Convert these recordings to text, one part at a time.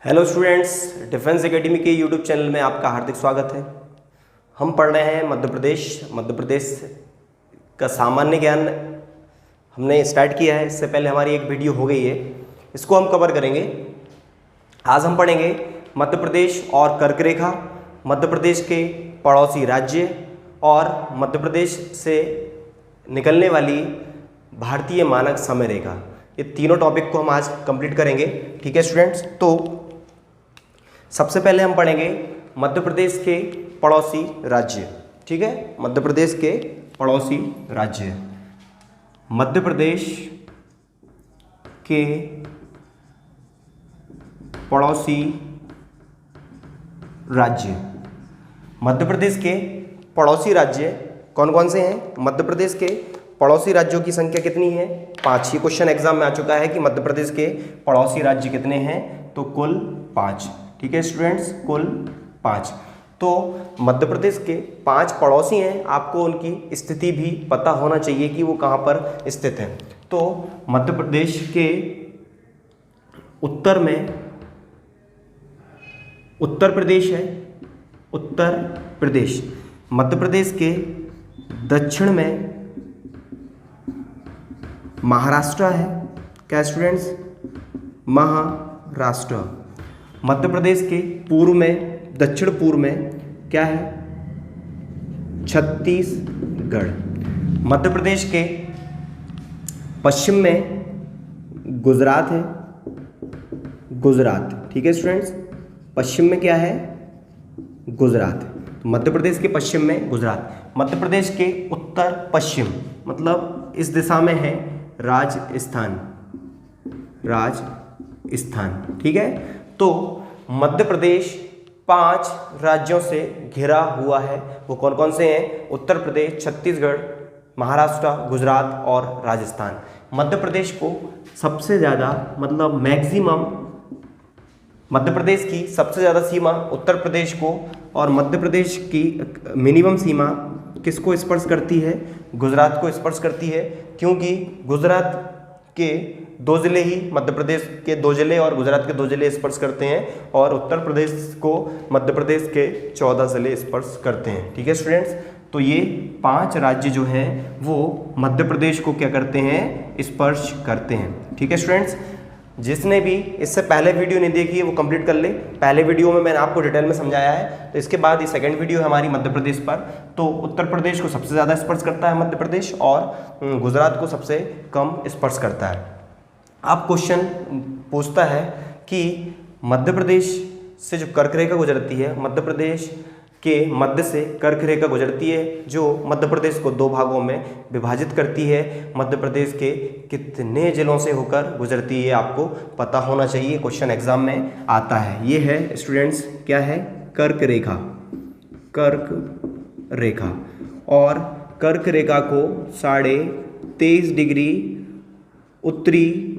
Hello students, defence academy के YouTube channel में आपका हार्दिक स्वागत है। हम पढ़ रहे हैं मध्य प्रदेश का सामान्य ज्ञान हमने स्टार्ट किया है। इससे पहले हमारी एक वीडियो हो गई है, इसको हम कवर करेंगे। आज हम पढ़ेंगे मध्य प्रदेश और कर्क रेखा, मध्य प्रदेश के पड़ोसी राज्य और मध्य प्रदेश से निकलने वाली भारतीय मानक समय रेखा। ये तीनों टॉपिक को हम आज कंप्लीट करेंगे। ठीक है स्टूडेंट्स, तो सबसे पहले हम पढ़ेंगे मध्य प्रदेश के पड़ोसी राज्य। ठीक है, मध्य प्रदेश के पड़ोसी राज्य। मध्य प्रदेश के पड़ोसी राज्य। मध्य प्रदेश के पड़ोसी राज्य कौन कौन से हैं? मध्य प्रदेश के पड़ोसी राज्यों की संख्या कितनी है? 5। ये क्वेश्चन एग्जाम में आ चुका है कि मध्य प्रदेश के पड़ोसी राज्य कितने हैं, तो कुल 5। ठीक है स्टूडेंट्स, कुल 5। तो मध्य प्रदेश के 5 पड़ोसी हैं, आपको उनकी स्थिति भी पता होना चाहिए कि वो कहाँ पर स्थित हैं। तो मध्य प्रदेश के उत्तर में उत्तर प्रदेश है, उत्तर प्रदेश। मध्य प्रदेश के दक्षिण में महाराष्ट्र है। क्या स्टूडेंट्स? महाराष्ट्र। मध्य प्रदेश के पूर्व में, दक्षिण पूर्व में क्या है? छत्तीसगढ़। मध्य प्रदेश के पश्चिम में गुजरात है, गुजरात। ठीक है स्टूडेंट्स, पश्चिम में क्या है? गुजरात। मध्य प्रदेश के पश्चिम में गुजरात। मध्य प्रदेश के उत्तर पश्चिम, मतलब इस दिशा में है राजस्थान, राजस्थान। ठीक है, तो मध्य प्रदेश 5 राज्यों से घिरा हुआ है। वो कौन कौन से हैं? उत्तर प्रदेश, छत्तीसगढ़, महाराष्ट्र, गुजरात और राजस्थान। मध्य प्रदेश को सबसे ज़्यादा, मतलब मैक्सिमम, मध्य प्रदेश की सबसे ज़्यादा सीमा उत्तर प्रदेश को, और मध्य प्रदेश की मिनिमम सीमा किसको स्पर्श करती है? गुजरात को स्पर्श करती है, क्योंकि गुजरात के 2 जिले ही मध्य प्रदेश के 2 जिले और गुजरात के 2 जिले स्पर्श करते हैं, और उत्तर प्रदेश को मध्य प्रदेश के 14 जिले स्पर्श करते हैं। ठीक है स्टूडेंट्स, तो ये 5 राज्य जो हैं वो मध्य प्रदेश को क्या करते हैं? स्पर्श करते हैं। ठीक है स्टूडेंट्स, जिसने भी इससे पहले वीडियो नहीं देखी है वो कंप्लीट कर ले। पहले वीडियो में मैंने आपको डिटेल में समझाया है, तो इसके बाद ये सेकंड वीडियो है हमारी मध्य प्रदेश पर। तो उत्तर प्रदेश को सबसे ज़्यादा स्पर्श करता है मध्य प्रदेश, और गुजरात को सबसे कम स्पर्श करता है। अब क्वेश्चन पूछता है कि मध्य प्रदेश से जो कर्क रेखा गुजरती है, मध्य प्रदेश के मध्य से कर्क रेखा गुजरती है, जो मध्य प्रदेश को 2 भागों में विभाजित करती है। मध्य प्रदेश के कितने जिलों से होकर गुजरती है, आपको पता होना चाहिए, क्वेश्चन एग्जाम में आता है। ये है स्टूडेंट्स, क्या है? कर्क रेखा, कर्क रेखा। और कर्क रेखा को 23.5 डिग्री उत्तरी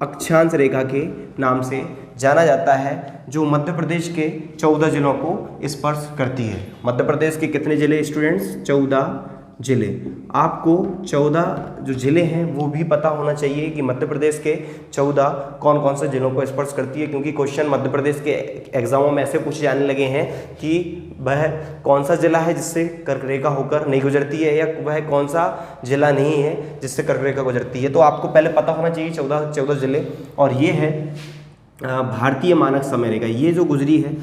अक्षांश रेखा के नाम से जाना जाता है, जो मध्य प्रदेश के 14 जिलों को स्पर्श करती है। मध्य प्रदेश के कितने जिले स्टूडेंट्स? 14 जिले। आपको 14 जो जिले हैं वो भी पता होना चाहिए कि मध्य प्रदेश के 14 कौन कौन से जिलों को स्पर्श करती है, क्योंकि क्वेश्चन मध्य प्रदेश के एग्जामों में ऐसे पूछे जाने लगे हैं कि वह कौन सा जिला है जिससे कर्क रेखा होकर नहीं गुजरती है, या वह कौन सा जिला नहीं है जिससे कर्क रेखा गुजरती है। तो आपको पहले पता होना चाहिए 14 जिले। और ये है भारतीय मानक समय रेखा। ये जो गुजरी है,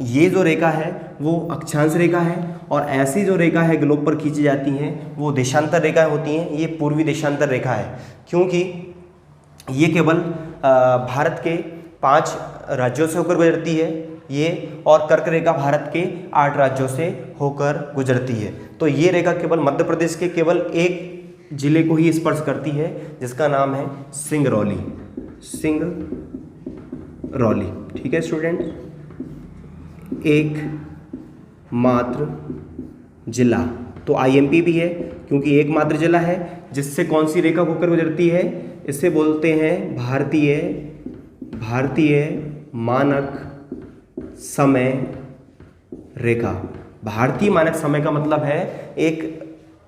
ये जो रेखा है वो अक्षांश रेखा है, और ऐसी जो रेखा है ग्लोब पर खींची जाती हैं वो देशांतर रेखाएं होती हैं। ये पूर्वी देशांतर रेखा है, क्योंकि ये केवल भारत के 5 राज्यों से होकर गुजरती है ये, और कर्क रेखा भारत के 8 राज्यों से होकर गुजरती है। तो ये रेखा केवल मध्य प्रदेश के केवल एक जिले को ही स्पर्श करती है, जिसका नाम है सिंगरौली, सिंगरौली। ठीक है स्टूडेंट, एक मात्र जिला, तो IMP भी है, क्योंकि एकमात्र जिला है। जिससे कौन सी रेखा होकर गुजरती है? इसे बोलते हैं भारतीय मानक समय रेखा। भारतीय मानक समय का मतलब है एक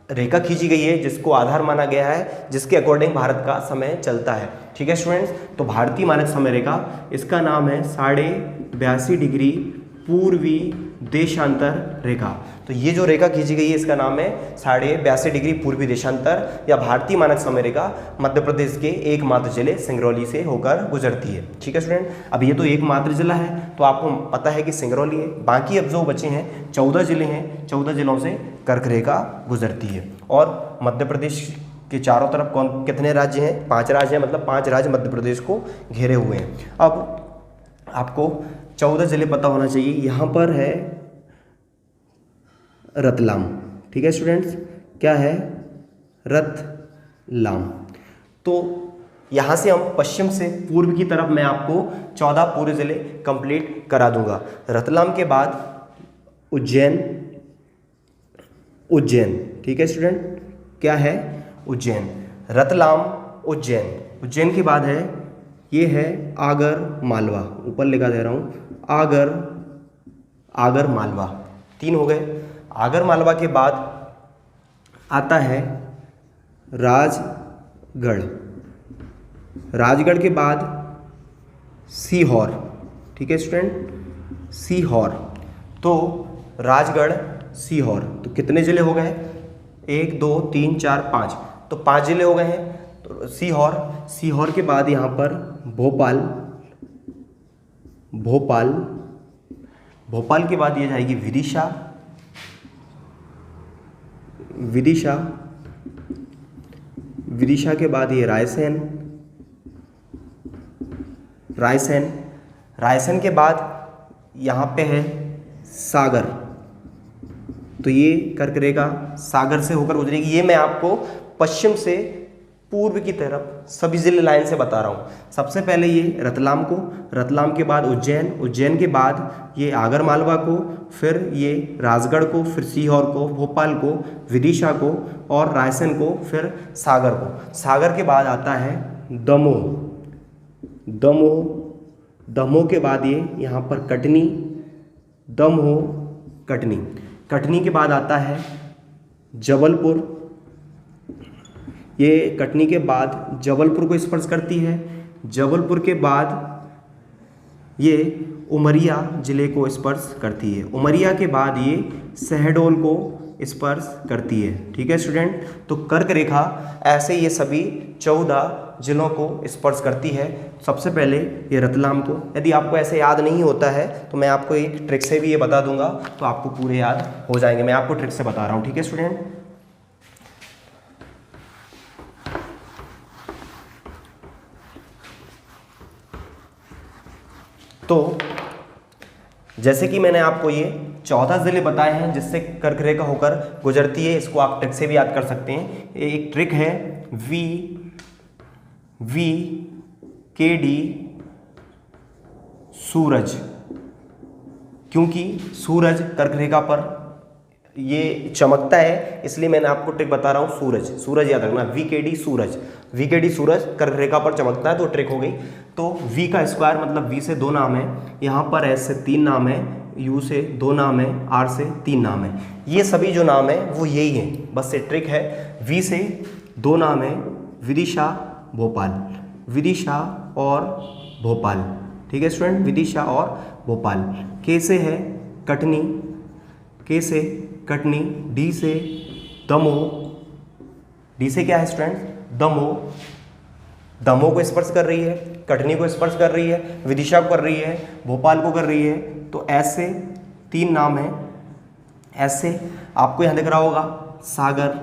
रेखा खींची गई है जिसको आधार माना गया है, जिसके अकॉर्डिंग भारत का समय चलता है। ठीक है स्टूडेंट्स। तो भारतीय मानक समय रेखा, इसका नाम है 82.5 डिग्री पूर्वी देशांतर रेखा। तो ये जो रेखा खींची गई है इसका नाम है 82.5 डिग्री पूर्वी देशांतर या भारतीय मानक समय रेखा। मध्य प्रदेश के एकमात्र जिले सिंगरौली से होकर गुजरती है। ठीक है स्टूडेंट। अब ये तो एकमात्र जिला है तो आपको पता है कि सिंगरौली है, बाकी अब जो बचे हैं 14 जिले हैं, 14 जिलों से कर्क रेखा गुजरती है। और मध्य प्रदेश के चारों तरफ कितने राज्य हैं? 5 राज्य हैं, मतलब 5 राज्य मध्य प्रदेश को घेरे हुए हैं। अब आपको 14 जिले पता होना चाहिए। यहाँ पर है रतलाम। ठीक है स्टूडेंट्स, क्या है? रतलाम। तो यहाँ से हम पश्चिम से पूर्व की तरफ मैं आपको 14 पूरे जिले कंप्लीट करा दूंगा। रतलाम के बाद उज्जैन, उज्जैन। ठीक है स्टूडेंट, क्या है? उज्जैन। रतलाम, उज्जैन। उज्जैन के बाद है, ये है आगर मालवा, ऊपर लिखा दे रहा हूँ, आगर मालवा। 3 हो गए। आगर मालवा के बाद आता है राजगढ़। राजगढ़ के बाद सीहोर। ठीक है स्टूडेंट, सीहोर। तो राजगढ़, सीहोर, तो कितने जिले हो गए? 1 2 3 4 5, तो 5 जिले हो गए हैं। तो सीहोर, सीहोर के बाद यहाँ पर भोपाल, भोपाल, भोपाल के बाद ये जाएगी विदिशा, विदिशा, विदिशा के बाद ये रायसेन, रायसेन, रायसेन के बाद यहाँ पे है सागर। तो ये कर्क रेखा सागर से होकर गुजरेगी। ये मैं आपको पश्चिम से पूर्व की तरफ सभी जिले लाइन से बता रहा हूँ। सबसे पहले ये रतलाम को, रतलाम के बाद उज्जैन, उज्जैन के बाद ये आगर मालवा को, फिर ये राजगढ़ को, फिर सीहोर को, भोपाल को, विदिशा को और रायसेन को, फिर सागर को। सागर के बाद आता है दमोह, दमोह, दमोह के बाद ये यहाँ पर कटनी, दमोह, कटनी, कटनी के बाद आता है जबलपुर। ये कटनी के बाद जबलपुर को स्पर्श करती है। जबलपुर के बाद ये उमरिया जिले को स्पर्श करती है। उमरिया के बाद ये शहडोल को स्पर्श करती है। ठीक है स्टूडेंट। तो कर्क रेखा ऐसे ये सभी 14 जिलों को स्पर्श करती है। सबसे पहले ये रतलाम को, यदि आपको ऐसे याद नहीं होता है तो मैं आपको एक ट्रिक से भी ये बता दूंगा तो आपको पूरे याद हो जाएंगे। मैं आपको ट्रिक से बता रहा हूँ। ठीक है स्टूडेंट। तो जैसे कि मैंने आपको ये 14 जिले बताए हैं जिससे कर्क रेखा होकर गुजरती है, इसको आप ट्रिक से भी याद कर सकते हैं। एक ट्रिक है VKD सूरज, क्योंकि सूरज कर्क रेखा पर ये चमकता है इसलिए मैंने आपको ट्रिक बता रहा हूँ। सूरज, सूरज याद रखना, VKD सूरज, VKD सूरज कर्क रेखा पर चमकता है, तो ट्रिक हो गई। तो V का स्क्वायर मतलब V से 2 नाम है, यहाँ पर S से 3 नाम है, U से 2 नाम है, R से 3 नाम है। ये सभी जो नाम है वो यही है, बस ये ट्रिक है। V से 2 नाम है, विदिशा, भोपाल, विदिशा और भोपाल। ठीक है स्टूडेंट, विदिशा और भोपाल। K से है कटनी, K से कटनी, D से दमोह, D से क्या है स्टूडेंट? दमोह, दमोह को स्पर्श कर रही है, कटनी को स्पर्श कर रही है, विदिशा को कर रही है, भोपाल को कर रही है। तो ऐसे 3 नाम है। ऐसे आपको यहाँ दिख रहा होगा सागर,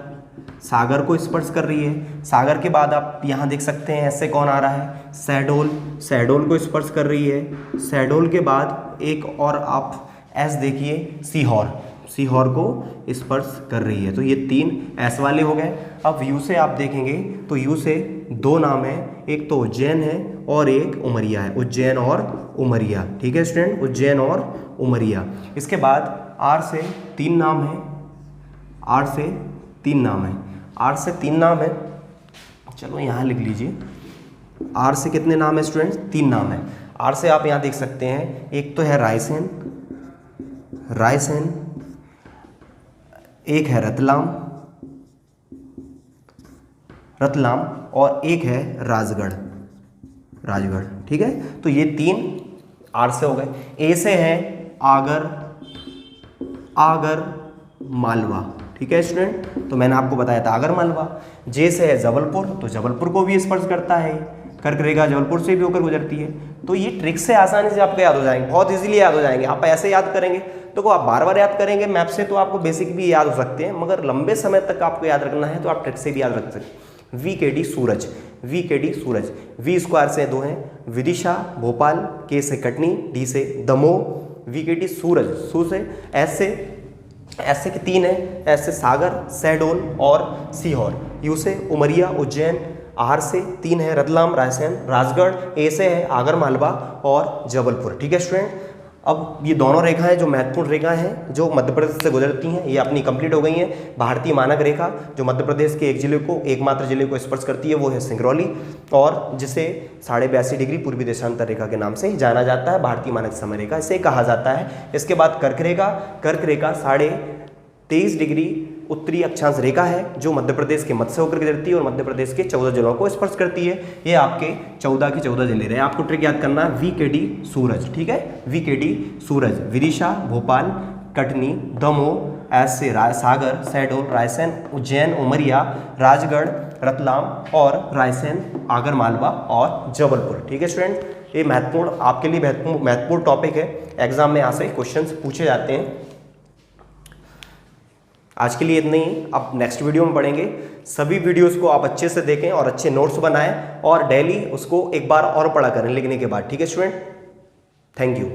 सागर को स्पर्श कर रही है। सागर के बाद आप यहाँ देख सकते हैं ऐसे कौन आ रहा है? शहडोल, शहडोल को स्पर्श कर रही है। शहडोल के बाद एक और आप एस देखिए, सीहोर, सीहोर को स्पर्श कर रही है। तो ये 3 एस वाले हो गए। अब यू से आप देखेंगे तो यू से 2 नाम है, एक तो उज्जैन है और एक उमरिया है, उज्जैन और उमरिया। ठीक है स्टूडेंट, उज्जैन और उमरिया। इसके बाद आर से 3 नाम है, आर से 3 नाम है, आर से 3 नाम है। चलो यहाँ लिख लीजिए, आर से कितने नाम है स्टूडेंट्स? 3 नाम है। आर से आप यहाँ देख सकते हैं, एक तो है रायसेन, रायसेन, एक है रतलाम, रतलाम और एक है राजगढ़। राजगढ़। ठीक है, तो ये 3 आर से हो गए। ए से है आगर मालवा। ठीक है स्टूडेंट, तो मैंने आपको बताया था आगर मालवा। जे से है जबलपुर, तो जबलपुर को भी स्पर्श करता है, कर्क रेखा जबलपुर से भी होकर गुजरती है। तो ये ट्रिक से आसानी से आपको याद हो जाएंगे, बहुत इजीली याद हो जाएंगे। आप ऐसे याद करेंगे तो आप बार बार याद करेंगे मैप से, तो आपको बेसिक भी याद हो सकते हैं, मगर लंबे समय तक आपको याद रखना है तो आप ट्रिक से भी याद रख सकते हैं। VKD सूरज, VKD सूरज, V स्क्वायर से 2 हैं, विदिशा भोपाल, K से कटनी, D से दमोह, VKD सूरज, सू से एस से 3 है, S से सागर, शहडोल और सीहोर, U से उमरिया उज्जैन, R से 3 है रतलाम रायसेन राजगढ़, A से है आगर मालवा और जबलपुर। ठीक है स्टूडेंट, अब ये दोनों रेखाएं जो महत्वपूर्ण रेखाएं हैं जो मध्य प्रदेश से गुजरती हैं, ये अपनी कंप्लीट हो गई हैं। भारतीय मानक रेखा जो मध्य प्रदेश के एकमात्र जिले को स्पर्श करती है वो है सिंगरौली, और जिसे 82.5 डिग्री पूर्वी देशांतर रेखा के नाम से जाना जाता है, भारतीय मानक समय रेखा इसे कहा जाता है। इसके बाद कर्क रेखा 23.5 डिग्री उत्तरी अक्षांश रेखा है जो मध्य प्रदेश के मध्य से होकर गुजरती है और मध्य प्रदेश के 14 जिलों को स्पर्श करती है। ये आपके 14 के 14 जिले रहे। आपको ट्रिक याद करना है VKD सूरज। ठीक है, VKD सूरज, विदिशा भोपाल, कटनी, दमोह, एस से सागर, शहडोल, रायसेन, उज्जैन, उमरिया, राजगढ़, रतलाम और रायसेन, आगर मालवा और जबलपुर। ठीक है स्टूडेंट, ये महत्वपूर्ण आपके लिए महत्वपूर्ण टॉपिक है, एग्जाम में यहाँ से क्वेश्चन पूछे जाते हैं। आज के लिए इतना ही, अब नेक्स्ट वीडियो में पढ़ेंगे। सभी वीडियोस को आप अच्छे से देखें और अच्छे नोट्स बनाएं और डेली उसको एक बार और पढ़ा करें लिखने के बाद। ठीक है स्टूडेंट, थैंक यू।